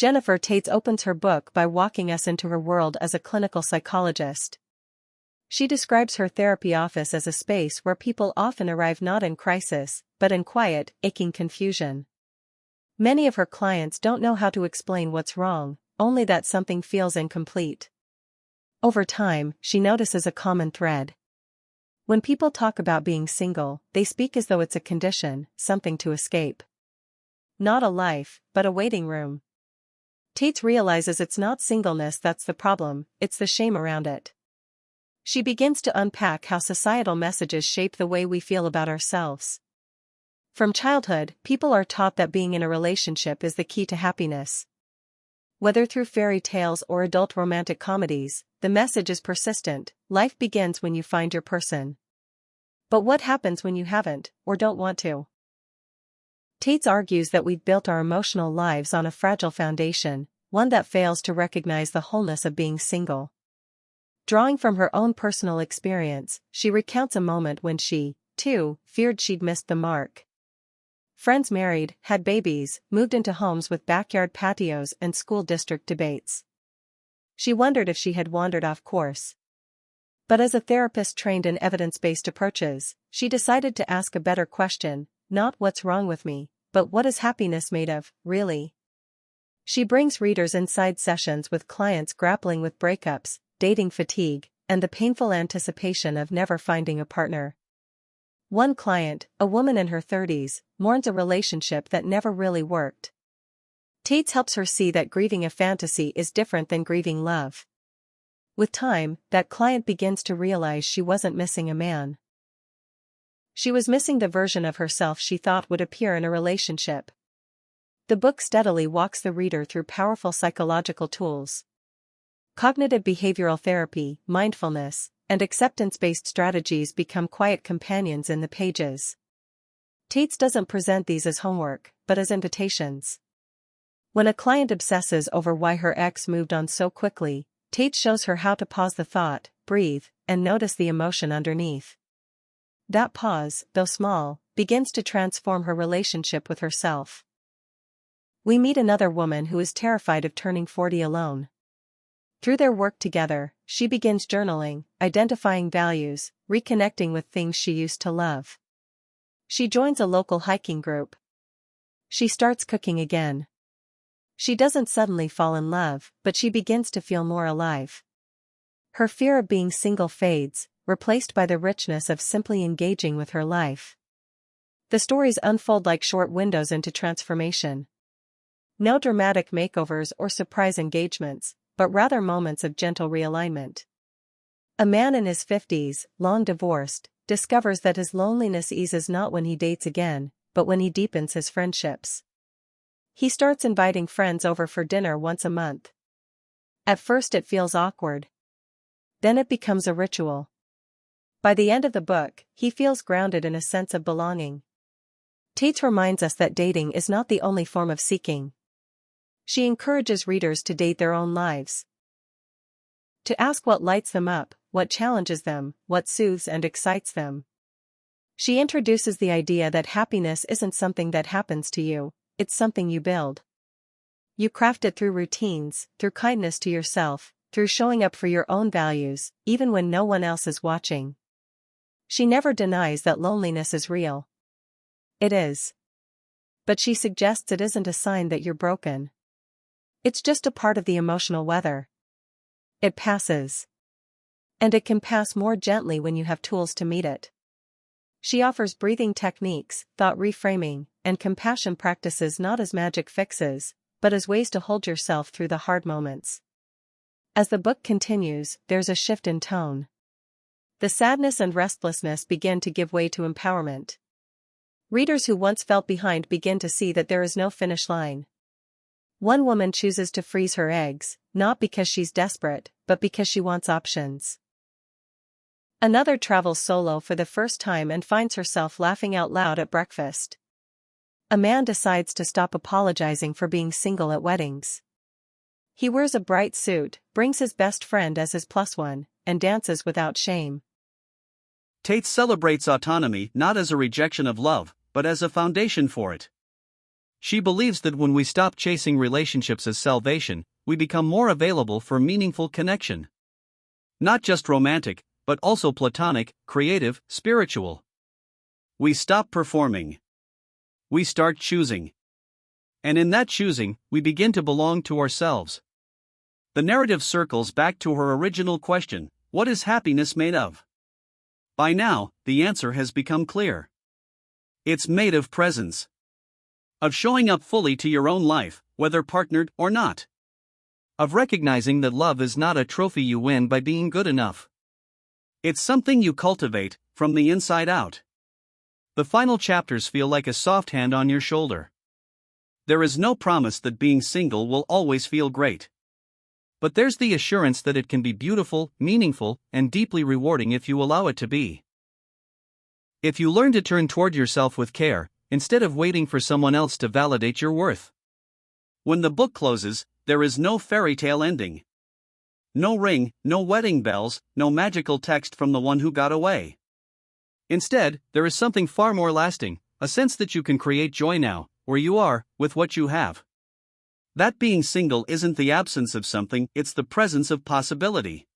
Jennifer Taitz opens her book by walking us into her world as a clinical psychologist. She describes her therapy office as a space where people often arrive not in crisis, but in quiet, aching confusion. Many of her clients don't know how to explain what's wrong, only that something feels incomplete. Over time, she notices a common thread. When people talk about being single, they speak as though it's a condition, something to escape. Not a life, but a waiting room. Taitz realizes it's not singleness that's the problem, it's the shame around it. She begins to unpack how societal messages shape the way we feel about ourselves. From childhood, people are taught that being in a relationship is the key to happiness. Whether through fairy tales or adult romantic comedies, the message is persistent: life begins when you find your person. But what happens when you haven't, or don't want to? Taitz argues that we've built our emotional lives on a fragile foundation, one that fails to recognize the wholeness of being single. Drawing from her own personal experience, she recounts a moment when she, too, feared she'd missed the mark. Friends married, had babies, moved into homes with backyard patios and school district debates. She wondered if she had wandered off course. But as a therapist trained in evidence-based approaches, she decided to ask a better question, not what's wrong with me, but what is happiness made of, really? She brings readers inside sessions with clients grappling with breakups, dating fatigue, and the painful anticipation of never finding a partner. One client, a woman in her 30s, mourns a relationship that never really worked. Taitz helps her see that grieving a fantasy is different than grieving love. With time, that client begins to realize she wasn't missing a man. She was missing the version of herself she thought would appear in a relationship. The book steadily walks the reader through powerful psychological tools. Cognitive behavioral therapy, mindfulness, and acceptance-based strategies become quiet companions in the pages. Taitz doesn't present these as homework, but as invitations. When a client obsesses over why her ex moved on so quickly, Taitz shows her how to pause the thought, breathe, and notice the emotion underneath. That pause, though small, begins to transform her relationship with herself. We meet another woman who is terrified of turning 40 alone. Through their work together, she begins journaling, identifying values, reconnecting with things she used to love. She joins a local hiking group. She starts cooking again. She doesn't suddenly fall in love, but she begins to feel more alive. Her fear of being single fades, replaced by the richness of simply engaging with her life. The stories unfold like short windows into transformation. No dramatic makeovers or surprise engagements, but rather moments of gentle realignment. A man in his 50s, long divorced, discovers that his loneliness eases not when he dates again, but when he deepens his friendships. He starts inviting friends over for dinner once a month. At first it feels awkward. Then it becomes a ritual. By the end of the book, he feels grounded in a sense of belonging. Taitz reminds us that dating is not the only form of seeking. She encourages readers to date their own lives. To ask what lights them up, what challenges them, what soothes and excites them. She introduces the idea that happiness isn't something that happens to you, it's something you build. You craft it through routines, through kindness to yourself, through showing up for your own values, even when no one else is watching. She never denies that loneliness is real. It is. But she suggests it isn't a sign that you're broken. It's just a part of the emotional weather. It passes. And it can pass more gently when you have tools to meet it. She offers breathing techniques, thought reframing, and compassion practices not as magic fixes, but as ways to hold yourself through the hard moments. As the book continues, there's a shift in tone. The sadness and restlessness begin to give way to empowerment. Readers who once felt behind begin to see that there is no finish line. One woman chooses to freeze her eggs, not because she's desperate, but because she wants options. Another travels solo for the first time and finds herself laughing out loud at breakfast. A man decides to stop apologizing for being single at weddings. He wears a bright suit, brings his best friend as his plus one, and dances without shame. Taitz celebrates autonomy not as a rejection of love, but as a foundation for it. She believes that when we stop chasing relationships as salvation, we become more available for meaningful connection. Not just romantic, but also platonic, creative, spiritual. We stop performing. We start choosing. And in that choosing, we begin to belong to ourselves. The narrative circles back to her original question: what is happiness made of? By now, the answer has become clear. It's made of presence. Of showing up fully to your own life, whether partnered or not. Of recognizing that love is not a trophy you win by being good enough. It's something you cultivate, from the inside out. The final chapters feel like a soft hand on your shoulder. There is no promise that being single will always feel great. But there's the assurance that it can be beautiful, meaningful, and deeply rewarding if you allow it to be. If you learn to turn toward yourself with care, instead of waiting for someone else to validate your worth. When the book closes, there is no fairy tale ending. No ring, no wedding bells, no magical text from the one who got away. Instead, there is something far more lasting, a sense that you can create joy now, where you are, with what you have. That being single isn't the absence of something, it's the presence of possibility.